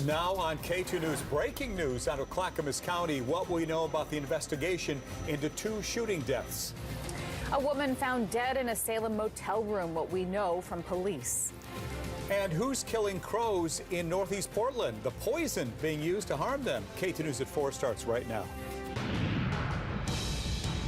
Now on K2 News, breaking news out of Clackamas County. What we know about the investigation into 2 shooting deaths. A woman found dead in a Salem motel room, what we know from police. And who's killing crows in Northeast Portland? The poison being used to harm them. K2 News at 4 starts right now.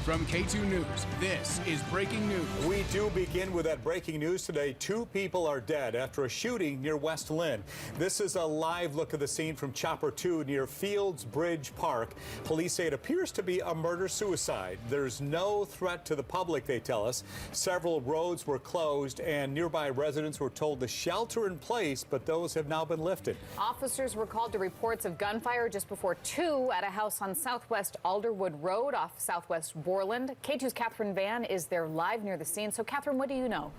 From K2 News, this is breaking news. We do begin with that breaking news today. 2 people are dead after a shooting near West Lynn. This is a live look of the scene from Chopper 2 near Fields Bridge Park. Police say it appears to be a murder-suicide. There's no threat to the public, they tell us. Several roads were closed and nearby residents were told to shelter in place, but those have now been lifted. Officers were called to reports of gunfire just before 2 at a house on Southwest Alderwood Road off Southwest Borland. K2's Catherine Van is there live near the scene. So, Catherine, what do you know?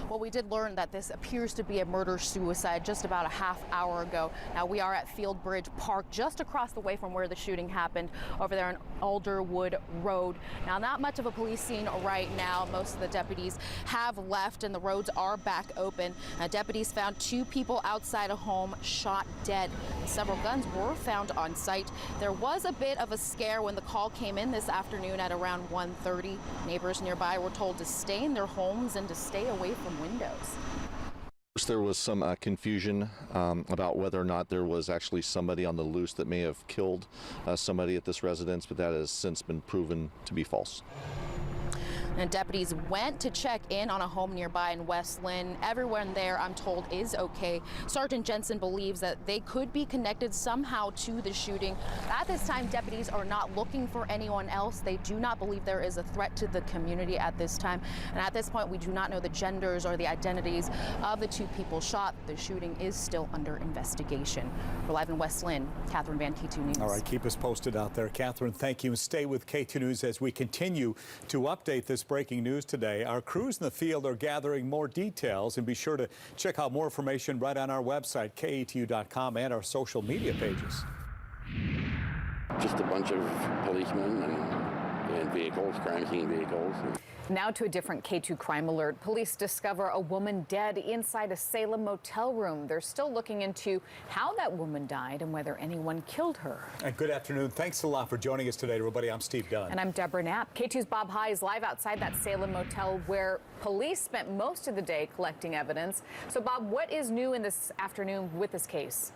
Well, we did learn that this appears to be a murder-suicide just about a half hour ago. Now, we are at Field Bridge Park, just across the way from where the shooting happened, over there on Alderwood Road. Now, not much of a police scene right now. Most of the deputies have left, and the roads are back open. Deputies found 2 people outside a home shot dead. Several guns were found on site. There was a bit of a scare when the call came in this afternoon at around 1:30. Neighbors nearby were told to stay in their homes and to stay away from windows. There was some confusion about whether or not there was actually somebody on the loose that may have killed somebody at this residence, but that has since been proven to be false. And deputies went to check in on a home nearby in West Lynn. Everyone there, I'm told, is okay. Sergeant Jensen believes that they could be connected somehow to the shooting. At this time, deputies are not looking for anyone else. They do not believe there is a threat to the community at this time. And at this point, we do not know the genders or the identities of the 2 people shot. The shooting is still under investigation. We're live in West Lynn. Catherine Van, K2 News. All right, keep us posted out there. Catherine, thank you. And stay with K2 News as we continue to update this breaking news today. Our crews in the field are gathering more details, and be sure to check out more information right on our website, KATU.com, and our social media pages. Just a bunch of policemen and vehicles, crime scene vehicles. Now to a different K2 crime alert. Police discover a woman dead inside a Salem motel room. They're still looking into how that woman died and whether anyone killed her. And good afternoon. Thanks a lot for joining us today, everybody. I'm Steve Dunn. And I'm Deborah Knapp. K2's Bob High is live outside that Salem motel where police spent most of the day collecting evidence. So, Bob, what is new in this afternoon with this case?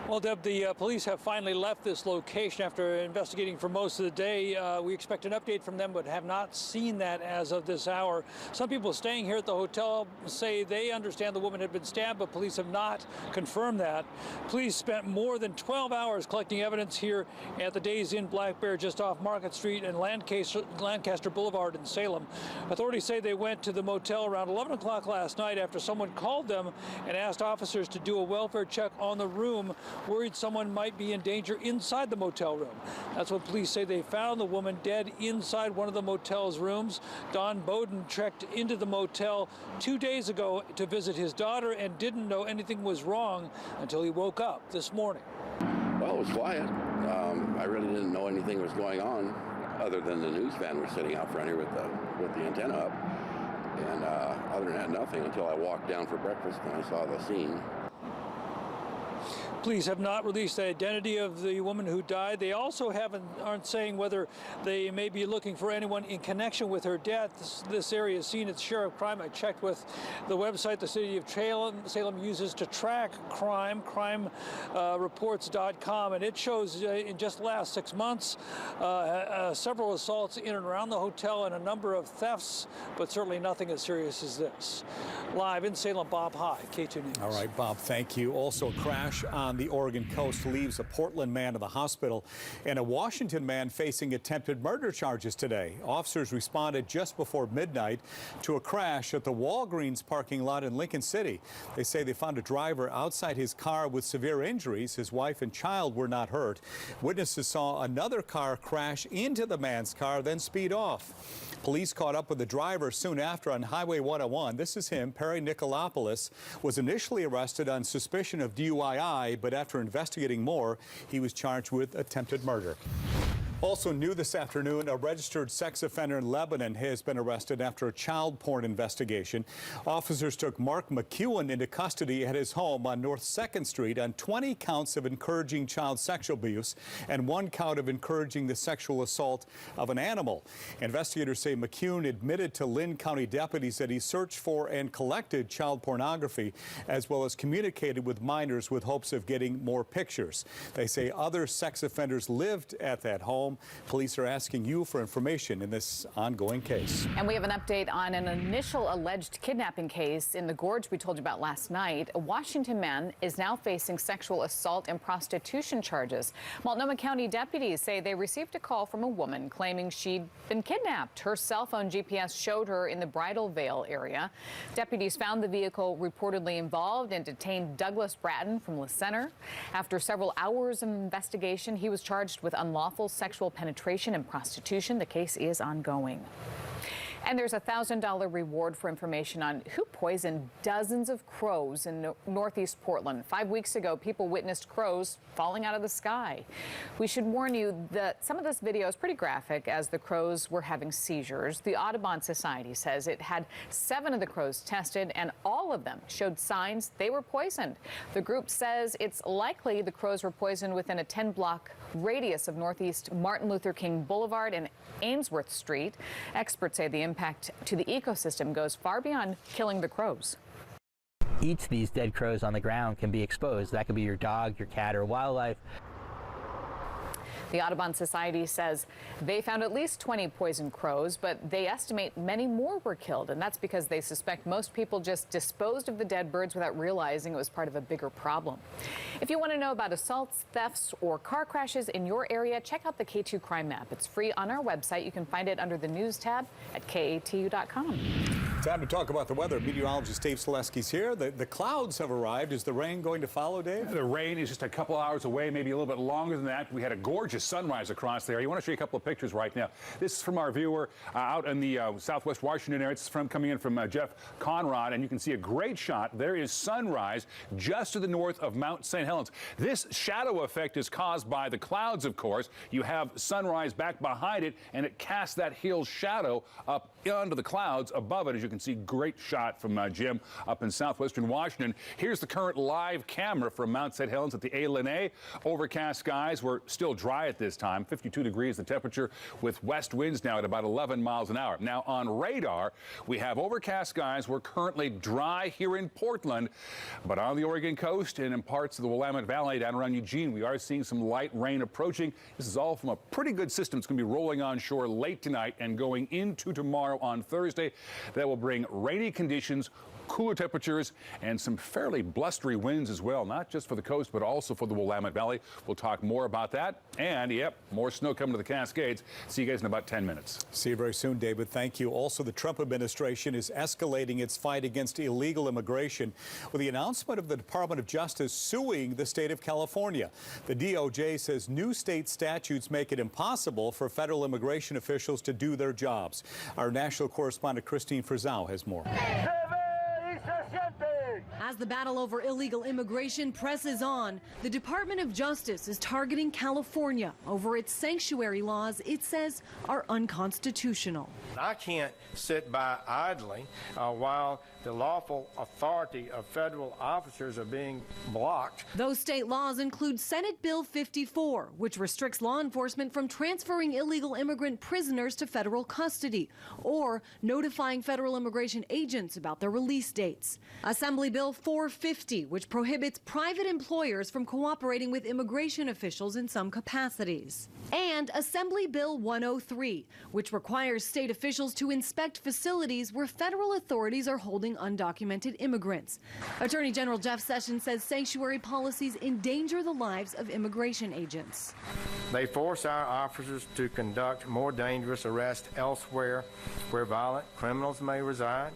Well, Deb, the police have finally left this location after investigating for most of the day. We expect an update from them, but have not seen that as of this hour. Some people staying here at the hotel say they understand the woman had been stabbed, but police have not confirmed that. Police spent more than 12 hours collecting evidence here at the Days Inn Black Bear just off Market Street and Lancaster Boulevard in Salem. Authorities say they went to the motel around 11 o'clock last night after someone called them and asked officers to do a welfare check on the room, worried someone might be in danger inside the motel room. That's what police say. They found the woman dead inside one of the motel's rooms. Don Bowden checked into the motel 2 days ago to visit his daughter and didn't know anything was wrong until he woke up this morning. Well, it was quiet. I really didn't know anything was going on other than the news van was sitting out front here with the antenna up. And other than that, nothing until I walked down for breakfast and I saw the scene. Police have not released the identity of the woman who died. They also aren't saying whether they may be looking for anyone in connection with her death. This area has seen its share of crime. I checked with the website the city of Salem uses to track crime, crimereports.com, and it shows in just the last 6 months several assaults in and around the hotel and a number of thefts, but certainly nothing as serious as this. Live in Salem, Bob High, K2 News. All right, Bob, thank you. Also, a crash on the Oregon coast leaves a Portland man in the hospital and a Washington man facing attempted murder charges today. Officers responded just before midnight to a crash at the Walgreens parking lot in Lincoln City. They say they found a driver outside his car with severe injuries. His wife and child were not hurt. Witnesses saw another car crash into the man's car, then speed off. Police caught up with the driver soon after on Highway 101. This is him. Perry Nicolopoulos was initially arrested on suspicion of DUI, but after investigating more, he was charged with attempted murder. Also new this afternoon, a registered sex offender in Lebanon has been arrested after a child porn investigation. Officers took Mark McEwen into custody at his home on North 2nd Street on 20 counts of encouraging child sexual abuse and 1 count of encouraging the sexual assault of an animal. Investigators say McEwen admitted to Lynn County deputies that he searched for and collected child pornography, as well as communicated with minors with hopes of getting more pictures. They say other sex offenders lived at that home. Police are asking you for information in this ongoing case. And we have an update on an initial alleged kidnapping case in the Gorge we told you about last night. A Washington man is now facing sexual assault and prostitution charges. Multnomah County deputies say they received a call from a woman claiming she'd been kidnapped. Her cell phone GPS showed her in the Bridal Veil area. Deputies found the vehicle reportedly involved and detained Douglas Bratton from La Center. After several hours of investigation, he was charged with unlawful sexual penetration and prostitution. The case is ongoing. And there's a $1,000 reward for information on who poisoned dozens of crows in northeast Portland. 5 weeks ago, people witnessed crows falling out of the sky. We should warn you that some of this video is pretty graphic as the crows were having seizures. The Audubon Society says it had 7 of the crows tested and all of them showed signs they were poisoned. The group says it's likely the crows were poisoned within a 10-block radius of northeast Martin Luther King Boulevard and Ainsworth Street. Experts say the impact to the ecosystem goes far beyond killing the crows. Each of these dead crows on the ground can be exposed. That could be your dog, your cat, or wildlife. The Audubon Society says they found at least 20 poisoned crows, but they estimate many more were killed, and that's because they suspect most people just disposed of the dead birds without realizing it was part of a bigger problem. If you want to know about assaults, thefts, or car crashes in your area, check out the K2 Crime Map. It's free on our website. You can find it under the News tab at KATU.com. Time to talk about the weather. Meteorologist Dave Selesky's here. The clouds have arrived. Is the rain going to follow, Dave? The rain is just a couple hours away, maybe a little bit longer than that. We had a gorgeous sunrise across there. You want to show you a couple of pictures right now. This is from our viewer out in the southwest Washington area. It's coming in from Jeff Conrad, and you can see a great shot. There is sunrise just to the north of Mount St. Helens. This shadow effect is caused by the clouds, of course. You have sunrise back behind it, and it casts that hill shadow up under the clouds above it. As you can see, great shot from Jim up in southwestern Washington. Here's the current live camera from Mount St. Helens at the A. Overcast skies. We're still dry at this time. 52 degrees the temperature with west winds now at about 11 miles an hour. Now on radar, we have overcast skies. We're currently dry here in Portland, but on the Oregon coast and in parts of the Willamette Valley down around Eugene, we are seeing some light rain approaching. This is all from a pretty good system. It's going to be rolling onshore late tonight and going into tomorrow on Thursday. That will bring rainy conditions, cooler temperatures, and some fairly blustery winds as well, not just for the coast, but also for the Willamette Valley. We'll talk more about that. And, yep, more snow coming to the Cascades. See you guys in about 10 minutes. See you very soon, David. Thank you. Also, the Trump administration is escalating its fight against illegal immigration with the announcement of the Department of Justice suing the state of California. The DOJ says new state statutes make it impossible for federal immigration officials to do their jobs. Our national correspondent Christine Frizzau has more. As the battle over illegal immigration presses on, the Department of Justice is targeting California over its sanctuary laws it says are unconstitutional. I can't sit by idly while the lawful authority of federal officers are being blocked. Those state laws include Senate Bill 54, which restricts law enforcement from transferring illegal immigrant prisoners to federal custody or notifying federal immigration agents about their release dates. Assembly Bill 450, which prohibits private employers from cooperating with immigration officials in some capacities. And Assembly Bill 103, which requires state officials to inspect facilities where federal authorities are holding undocumented immigrants. Attorney General Jeff Sessions says sanctuary policies endanger the lives of immigration agents. They force our officers to conduct more dangerous arrests elsewhere where violent criminals may reside.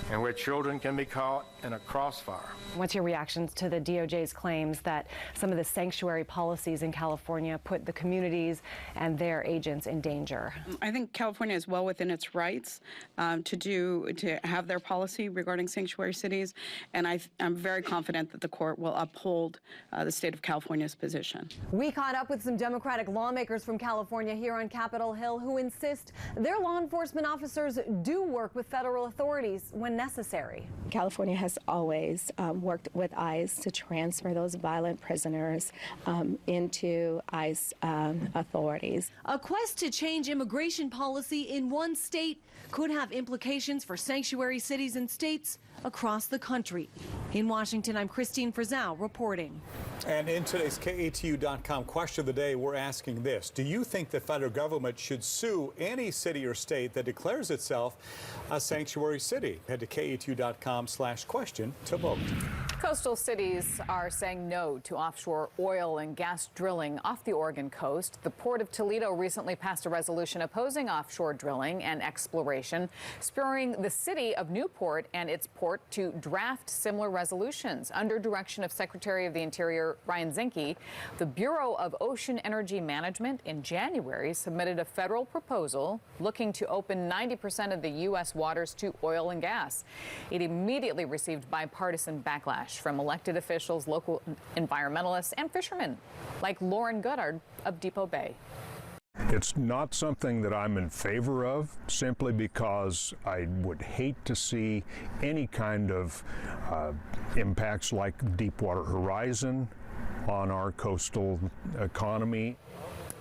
and where children can be caught in a crossfire. What's your reactions to the DOJ's claims that some of the sanctuary policies in California put the communities and their agents in danger? I think California is well within its rights to have their policy regarding sanctuary cities, and I'm very confident that the court will uphold the state of California's position. We caught up with some Democratic lawmakers from California here on Capitol Hill who insist their law enforcement officers do work with federal authorities when necessary. California has always worked with ICE to transfer those violent prisoners into ICE authorities. A quest to change immigration policy in one state could have implications for sanctuary cities and states across the country. In Washington, I'm Christine Frizzell reporting. And in today's KATU.com question of the day, we're asking this. Do you think the federal government should sue any city or state that declares itself a sanctuary city? Head to KATU.com/question to vote. Coastal cities are saying no to offshore oil and gas drilling off the Oregon coast. The Port of Toledo recently passed a resolution opposing offshore drilling and exploration, spurring the city of Newport and its port to draft similar resolutions. Under direction of Secretary of the Interior Ryan Zinke, the Bureau of Ocean Energy Management in January submitted a federal proposal looking to open 90% of the U.S. waters to oil and gas. It immediately received bipartisan backlash from elected officials, local environmentalists, and fishermen like Lauren Goddard of Depot Bay. It's not something that I'm in favor of, simply because I would hate to see any kind of impacts like Deepwater Horizon on our coastal economy.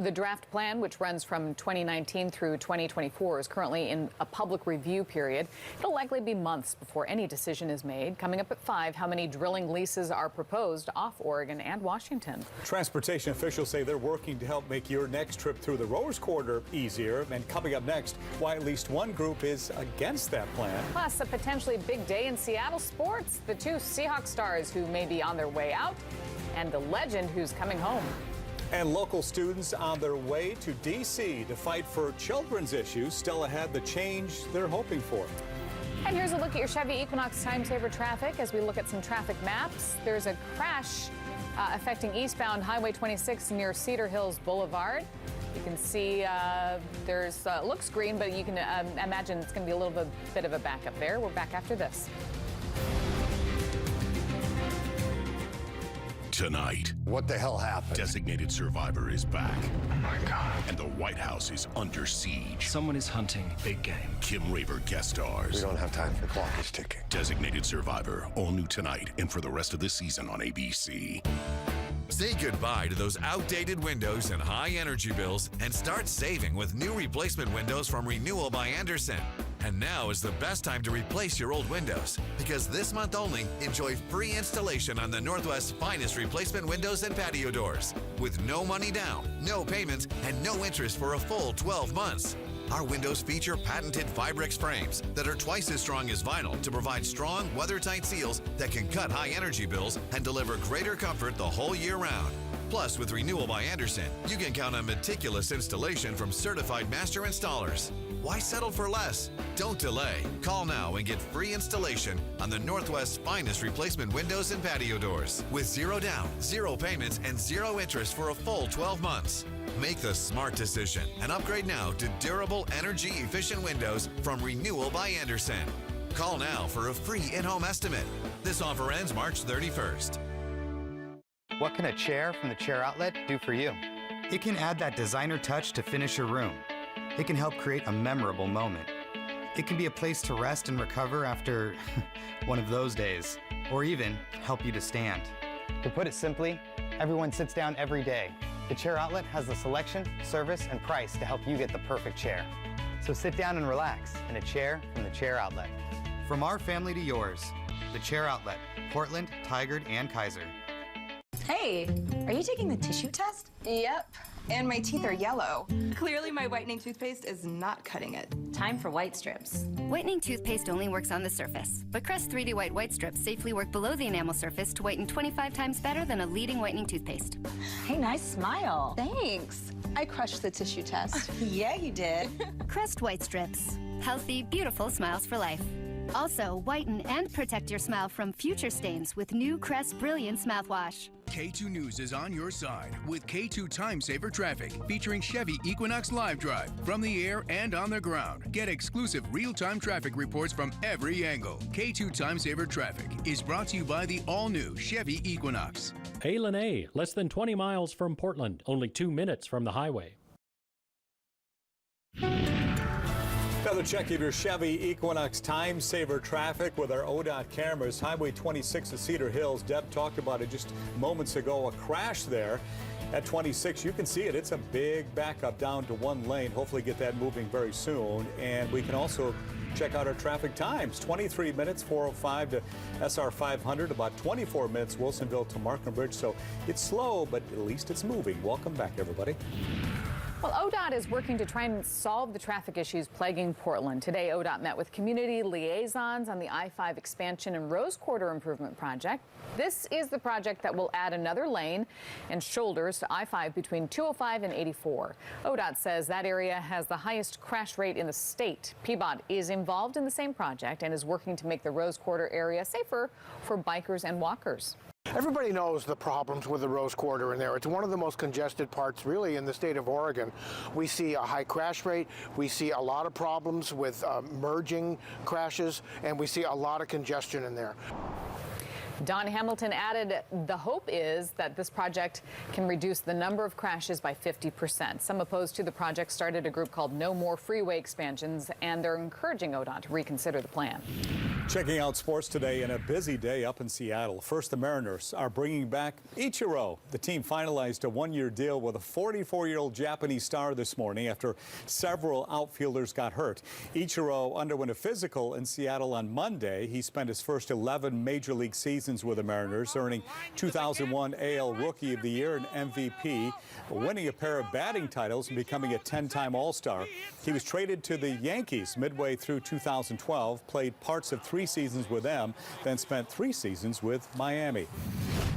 The draft plan, which runs from 2019 through 2024, is currently in a public review period. It'll likely be months before any decision is made. Coming up at 5, how many drilling leases are proposed off Oregon and Washington? Transportation officials say they're working to help make your next trip through the Rowers Corridor easier. And coming up next, why at least one group is against that plan. Plus, a potentially big day in Seattle sports. The 2 Seahawks stars who may be on their way out, and the legend who's coming home. And local students on their way to D.C. to fight for children's issues, still ahead the change they're hoping for. And here's a look at your Chevy Equinox time saver traffic as we look at some traffic maps. There's a crash affecting eastbound Highway 26 near Cedar Hills Boulevard. You can see there's looks green, but you can imagine it's going to be a little bit of a backup there. We're back after this. Tonight, what the hell happened? Designated Survivor is back. Oh my God. And the White House is under siege. Someone is hunting big game. Kim Raver guest stars. We don't have time. The clock is ticking. Designated Survivor, all new tonight and for the rest of the season on ABC. Say goodbye to those outdated windows and high energy bills and start saving with new replacement windows from Renewal by Andersen. And now is the best time to replace your old windows, because this month only, enjoy free installation on the Northwest's finest replacement windows and patio doors, with no money down, no payments, and no interest for a full 12 months. Our windows feature patented Fibrex frames that are twice as strong as vinyl to provide strong, weather-tight seals that can cut high energy bills and deliver greater comfort the whole year round. Plus, with Renewal by Andersen, you can count on meticulous installation from certified master installers. Why settle for less? Don't delay. Call now and get free installation on the Northwest's finest replacement windows and patio doors with 0 down, 0 payments, and 0 interest for a full 12 months. Make the smart decision and upgrade now to durable, energy-efficient windows from Renewal by Andersen. Call now for a free in-home estimate. This offer ends March 31st. What can a chair from the Chair Outlet do for you? It can add that designer touch to finish your room. It can help create a memorable moment. It can be a place to rest and recover after one of those days, or even help you to stand. To put it simply, everyone sits down every day. The Chair Outlet has the selection, service, and price to help you get the perfect chair. So sit down and relax in a chair from the Chair Outlet. From our family to yours, the Chair Outlet, Portland, Tigard, and Kaiser. Hey, are you taking the tissue test? Yep, and my teeth are yellow. Clearly my whitening toothpaste is not cutting it. Time for white strips. Whitening toothpaste only works on the surface, but Crest 3D White strips safely work below the enamel surface to whiten 25 times better than a leading whitening toothpaste. Hey, nice smile. Thanks. I crushed the tissue test. Yeah, you did. Crest White Strips. Healthy, beautiful smiles for life. Also, whiten and protect your smile from future stains with new Crest Brilliance mouthwash. K2 News is on your side with K2 Time Saver Traffic, featuring Chevy Equinox Live Drive from the air and on the ground. Get exclusive real-time traffic reports from every angle. K2 Time Saver Traffic is brought to you by the all-new Chevy Equinox. Halen A, less than 20 miles from Portland, only 2 minutes from the highway. Another check of your Chevy Equinox Time Saver traffic with our ODOT cameras. Highway 26 at Cedar Hills. Deb talked about it just moments ago. A crash there at 26. You can see it. It's a big backup down to one lane. Hopefully get that moving very soon. And we can also check out our traffic times. 23 minutes, 405 to SR 500. About 24 minutes, Wilsonville to Markham Bridge. So it's slow, but at least it's moving. Welcome back, everybody. Well, ODOT is working to try and solve the traffic issues plaguing Portland. Today, ODOT met with community liaisons on the I-5 expansion and Rose Quarter improvement project. This is the project that will add another lane and shoulders to I-5 between 205 and 84. ODOT says that area has the highest crash rate in the state. PBOT is involved in the same project and is working to make the Rose Quarter area safer for bikers and walkers. Everybody knows the problems with the Rose Quarter in there. It's one of the most congested parts really in the state of Oregon. We see a high crash rate, we see a lot of problems with merging crashes, and we see a lot of congestion in there. Don Hamilton added the hope is that this project can reduce the number of crashes by 50%. Some opposed to the project started a group called No More Freeway Expansions, and they're encouraging ODOT to reconsider the plan. Checking out sports today and a busy day up in Seattle. First, the Mariners are bringing back Ichiro. The team finalized a one-year deal with a 44-year-old Japanese star this morning after several outfielders got hurt. Ichiro underwent a physical in Seattle on Monday. He spent his first 11 major league seasons with the Mariners, earning 2001 AL Rookie of the Year and MVP, winning a pair of batting titles and becoming a 10-time All-Star. He was traded to the Yankees midway through 2012, played parts of 3 seasons with them, then spent 3 seasons with Miami.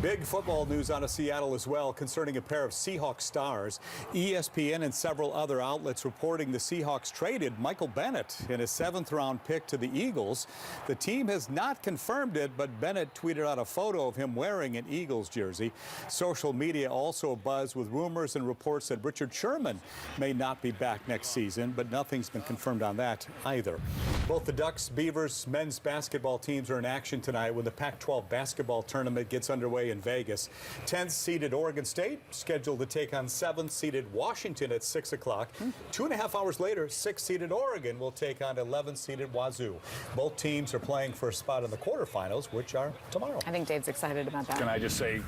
Big football news out of Seattle as well concerning a pair of Seahawks stars. ESPN and several other outlets reporting the Seahawks traded Michael Bennett in a 7th-round pick to the Eagles. The team has not confirmed it, but Bennett tweeted out a photo of him wearing an Eagles jersey. Social media also abuzz with rumors and reports that Richard Sherman may not be back next season, but nothing's been confirmed on that either. Both the Ducks, Beavers, men's basketball teams are in action tonight when the Pac-12 basketball tournament gets underway in Vegas. 10th-seeded Oregon State scheduled to take on 7th-seeded Washington at 6 o'clock. 2.5 hours later, 6th-seeded Oregon will take on 11th-seeded Wazoo. Both teams are playing for a spot in the quarterfinals, which are tomorrow. I think Dave's excited about that. Can I just say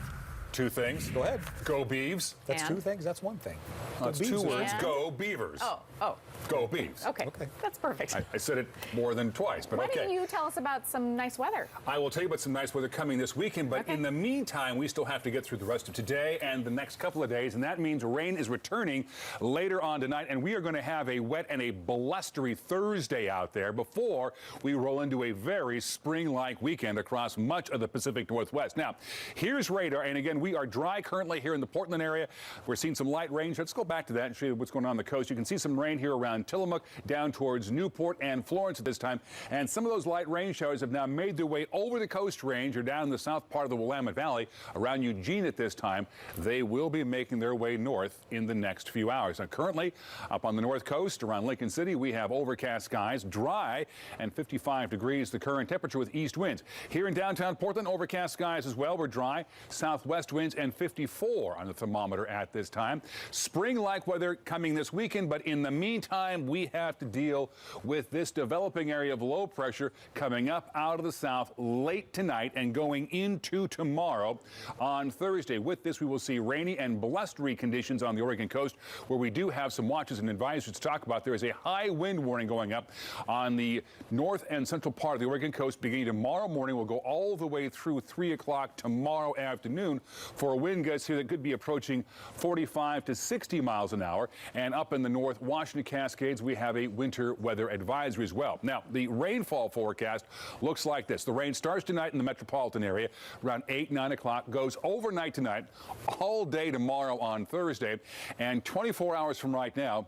2 things? Go ahead. Go Beavs. That's 2 things. That's 1 thing. That's 2 words. And? Go Beavers. Oh. Go Beavs. Okay. That's perfect. I said it more than twice, but Why okay. don't you tell us about some nice weather? I will tell you about some nice weather coming this weekend, but in the meantime, we still have to get through the rest of today and the next couple of days, and that means rain is returning later on tonight, and we are going to have a wet and a blustery Thursday out there before we roll into a very spring-like weekend across much of the Pacific Northwest. Now, here's radar, and again, we are dry currently here in the Portland area. We're seeing some light rain. Let's go back to that and show you what's going on the coast. You can see some rain here around Tillamook, down towards Newport and Florence at this time. And some of those light rain showers have now made their way over the Coast Range or down the south part of the Willamette Valley around Eugene at this time. They will be making their way north in the next few hours. Now, currently, up on the north coast around Lincoln City, we have overcast skies, dry, and 55 degrees the current temperature with east winds. Here in downtown Portland, overcast skies as well. We're dry, southwest winds, and 54 on the thermometer at this time. Spring-like weather coming this weekend, but in the meantime, we have to deal with this developing area of low pressure coming up out of the south late tonight and going into tomorrow on Thursday. With this, we will see rainy and blustery conditions on the Oregon coast, where we do have some watches and advisories to talk about. There is a high wind warning going up on the north and central part of the Oregon coast beginning tomorrow morning. We'll go all the way through 3 o'clock tomorrow afternoon for a wind gust here that could be approaching 45 to 60 miles an hour. And up in the north Washington Cascades, we have a winter weather advisory as well. Now, the rainfall forecast looks like this. The rain starts tonight in the metropolitan area around 8, 9 o'clock, goes overnight tonight, all day tomorrow on Thursday, and 24 hours from right now,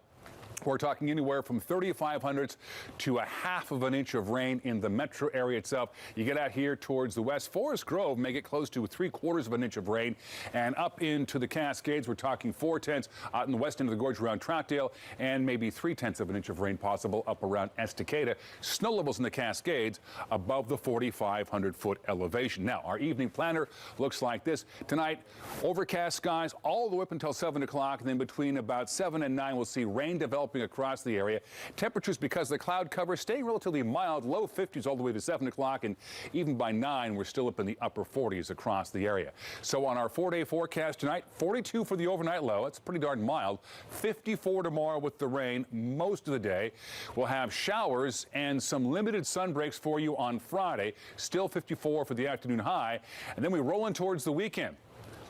We're talking anywhere from 3,500 to a half of an inch of rain in the metro area itself. You get out here towards the west, Forest Grove may get close to 3/4 of an inch of rain, and up into the Cascades, we're talking 4/10 out in the west end of the gorge around Troutdale, and maybe 3/10 of an inch of rain possible up around Estacada. Snow levels in the Cascades above the 4,500-foot elevation. Now, our evening planner looks like this. Tonight, overcast skies all the way up until 7 o'clock, and then between about 7 and 9, we'll see rain developing across the area. Temperatures, because of the cloud cover, staying relatively mild, low 50s all the way to 7 o'clock, and even by 9, we're still up in the upper 40s across the area. So on our 4-day forecast tonight, 42 for the overnight low. That's pretty darn mild. 54 tomorrow with the rain most of the day. We'll have showers and some limited sun breaks for you on Friday. Still 54 for the afternoon high. And then we roll in towards the weekend.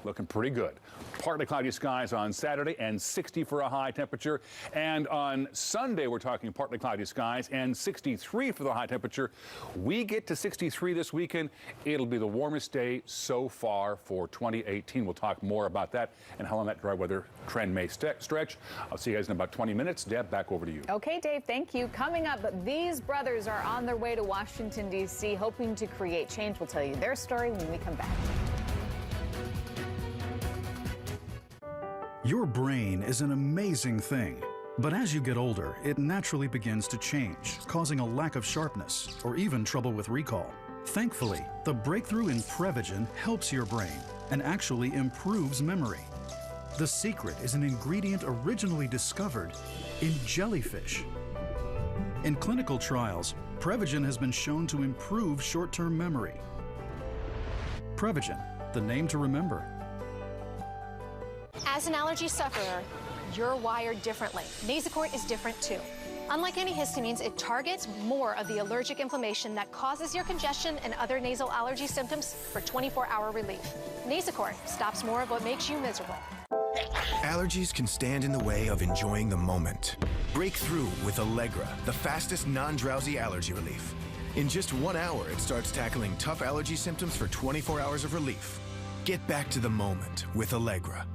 Looking pretty good. Partly cloudy skies on Saturday and 60 for a high temperature. And on Sunday, we're talking partly cloudy skies and 63 for the high temperature. We get to 63 this weekend. It'll be the warmest day so far for 2018. We'll talk more about that and how long that dry weather trend may stretch. I'll see you guys in about 20 minutes. Deb, back over to you. Okay, Dave, thank you. Coming up, these brothers are on their way to Washington, D.C., hoping to create change. We'll tell you their story when we come back. Your brain is an amazing thing, but as you get older, it naturally begins to change, causing a lack of sharpness or even trouble with recall. Thankfully, the breakthrough in Prevagen helps your brain and actually improves memory. The secret is an ingredient originally discovered in jellyfish. In clinical trials, Prevagen has been shown to improve short-term memory. Prevagen, the name to remember. As an allergy sufferer, you're wired differently. Nasacort is different too. Unlike antihistamines, it targets more of the allergic inflammation that causes your congestion and other nasal allergy symptoms for 24-hour relief. Nasacort stops more of what makes you miserable. Allergies can stand in the way of enjoying the moment. Break through with Allegra, the fastest non-drowsy allergy relief. In just 1 hour, it starts tackling tough allergy symptoms for 24 hours of relief. Get back to the moment with Allegra.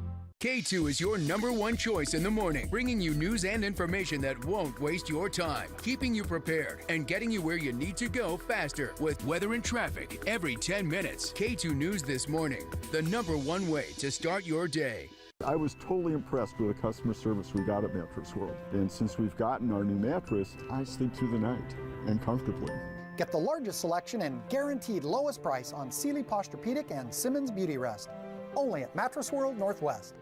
K2 is your #1 choice in the morning, bringing you news and information that won't waste your time, keeping you prepared and getting you where you need to go faster with weather and traffic every 10 minutes. K2 News This Morning, the #1 way to start your day. I was totally impressed with the customer service we got at Mattress World. And since we've gotten our new mattress, I sleep through the night and comfortably. Get the largest selection and guaranteed lowest price on Sealy Posturepedic and Simmons Beauty Rest. Only at Mattress World Northwest.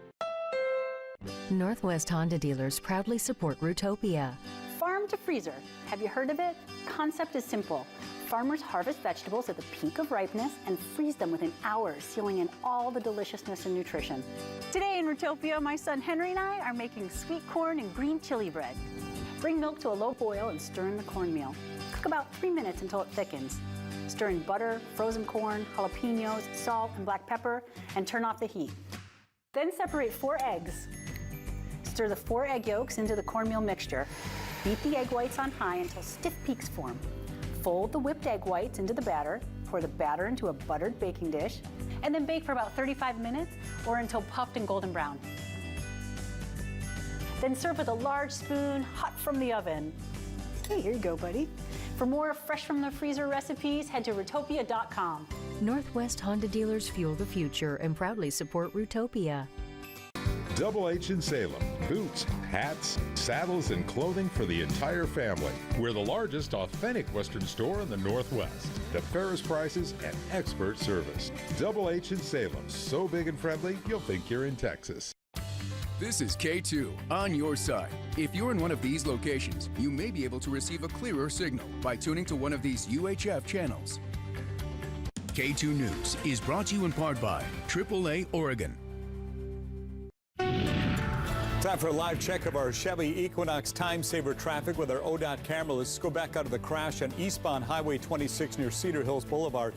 Northwest Honda dealers proudly support Rootopia. Farm to freezer. Have you heard of it? Concept is simple. Farmers harvest vegetables at the peak of ripeness and freeze them within hours, sealing in all the deliciousness and nutrition. Today in Rootopia, my son Henry and I are making sweet corn and green chili bread. Bring milk to a low boil and stir in the cornmeal. Cook about 3 minutes until it thickens. Stir in butter, frozen corn, jalapenos, salt, and black pepper, and turn off the heat. Then separate 4 eggs. Stir the 4 egg yolks into the cornmeal mixture. Beat the egg whites on high until stiff peaks form. Fold the whipped egg whites into the batter, pour the batter into a buttered baking dish, and then bake for about 35 minutes or until puffed and golden brown. Then serve with a large spoon, hot from the oven. Hey, here you go, buddy. For more fresh from the freezer recipes, head to Rootopia.com. Northwest Honda dealers fuel the future and proudly support Rootopia. Double H in Salem. Boots, hats, saddles, and clothing for the entire family. We're the largest authentic Western store in the Northwest. The fairest prices and expert service. Double H in Salem. So big and friendly, you'll think you're in Texas. This is K2 on your side. If you're in one of these locations, you may be able to receive a clearer signal by tuning to one of these UHF channels. K2 News is brought to you in part by AAA Oregon. Time for a live check of our Chevy Equinox time saver traffic with our ODOT camera. Let's go back out of the crash on eastbound Highway 26 near Cedar Hills Boulevard.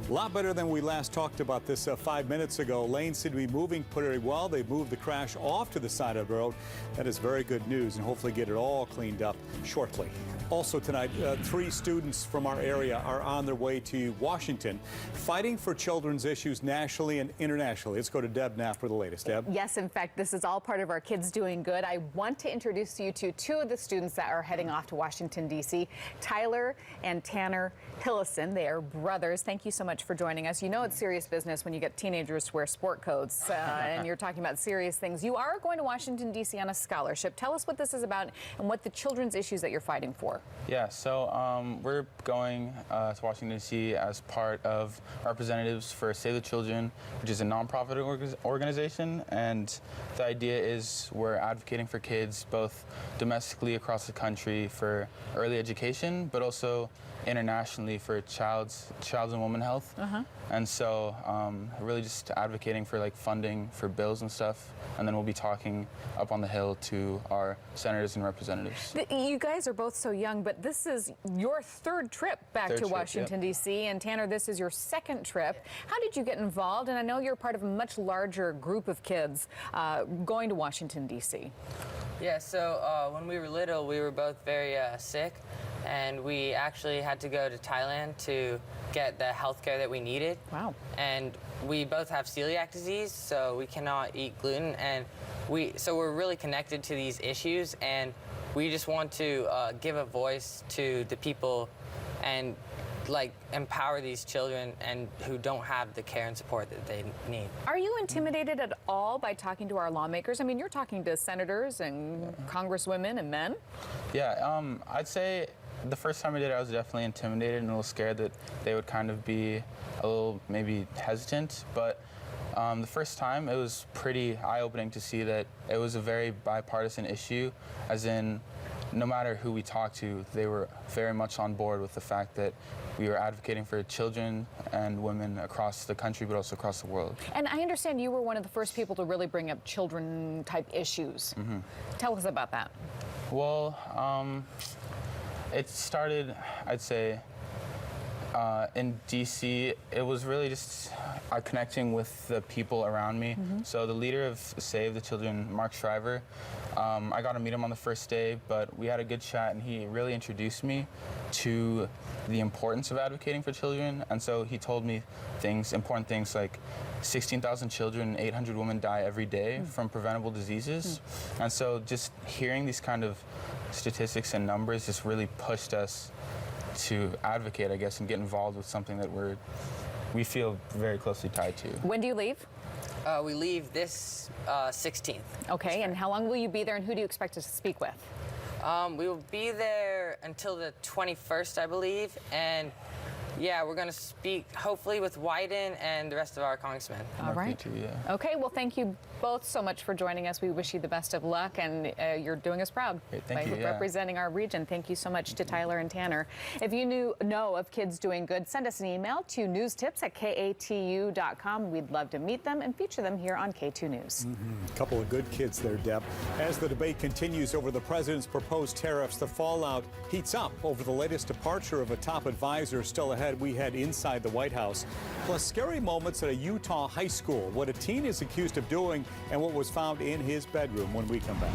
A lot better than we last talked about this 5 minutes ago. Lanes seem to be moving pretty well. They've moved the crash off to the side of the road. That is very good news, and hopefully get it all cleaned up shortly. Also tonight, 3 students from our area are on their way to Washington, fighting for children's issues nationally and internationally. Let's go to Deb Knapp for the latest. Deb? Yes, in fact, this is all part of our Kids Doing Good. I want to introduce you to 2 of the students that are heading off to Washington, D.C., Tyler and Tanner Hillison. They are brothers. Thank you so much for joining us. You know it's serious business when you get teenagers to wear sport coats and you're talking about serious things. You are going to Washington, D.C. on a scholarship. Tell us what this is about and what the children's issues that you're fighting for. Yeah, so we're going to Washington, D.C. as part of Representatives for Save the Children, which is a nonprofit organization. And the idea is we're advocating for kids both domestically across the country for early education, but also internationally for child's and women health. And so really just advocating for like funding for bills and stuff. And then we'll be talking up on the Hill to our senators and representatives. You guys are both so young, but this is your 3rd trip back to Washington, D.C. And Tanner, this is your 2nd trip. How did you get involved? And I know you're part of a much larger group of kids going to Washington, D.C. Yeah, so when we were little, we were both very sick, and we actually had to go to Thailand to get the health care that we needed. Wow. And we both have celiac disease, so we cannot eat gluten, and so we're really connected to these issues, and we just want to give a voice to the people and like empower these children and who don't have the care and support that they need. Are you intimidated at all by talking to our lawmakers? I mean, you're talking to senators and congresswomen and men. Yeah, I'd say the first time I did it, I was definitely intimidated and a little scared that they would kind of be a little maybe hesitant, but the first time it was pretty eye-opening to see that it was a very bipartisan issue, as in no matter who we talked to, they were very much on board with the fact that we were advocating for children and women across the country, but also across the world. And I understand you were one of the first people to really bring up children-type issues. Tell us about that. Well, it started, I'd say, in D.C., it was really just connecting with the people around me. So the leader of Save the Children, Mark Shriver, I got to meet him on the first day, but we had a good chat, and he really introduced me to the importance of advocating for children. And so he told me important things like 16,000 children, 800 women die every day from preventable diseases. And so just hearing these kind of statistics and numbers just really pushed us to advocate, I guess, and get involved with something that we feel very closely tied to. When do you leave? We leave this 16th. Okay, and how long will you be there, and who do you expect to speak with? We will be there until the 21st, I believe, and yeah, we're going to speak hopefully with Wyden and the rest of our congressmen. All right. Okay, well, thank you both so much for joining us. We wish you the best of luck, and you're doing us proud by representing our region. Thank you so much to Tyler and Tanner. If you know of Kids Doing Good, send us an email to newstips@katu.com. We'd love to meet them and feature them here on K2 News. A couple of good kids there, Deb. As the debate continues over the president's proposed tariffs, the fallout heats up over the latest departure of a top advisor. Still ahead, we head inside the White House. Plus, scary moments at a Utah high school, what a teen is accused of doing and what was found in his bedroom when we come back.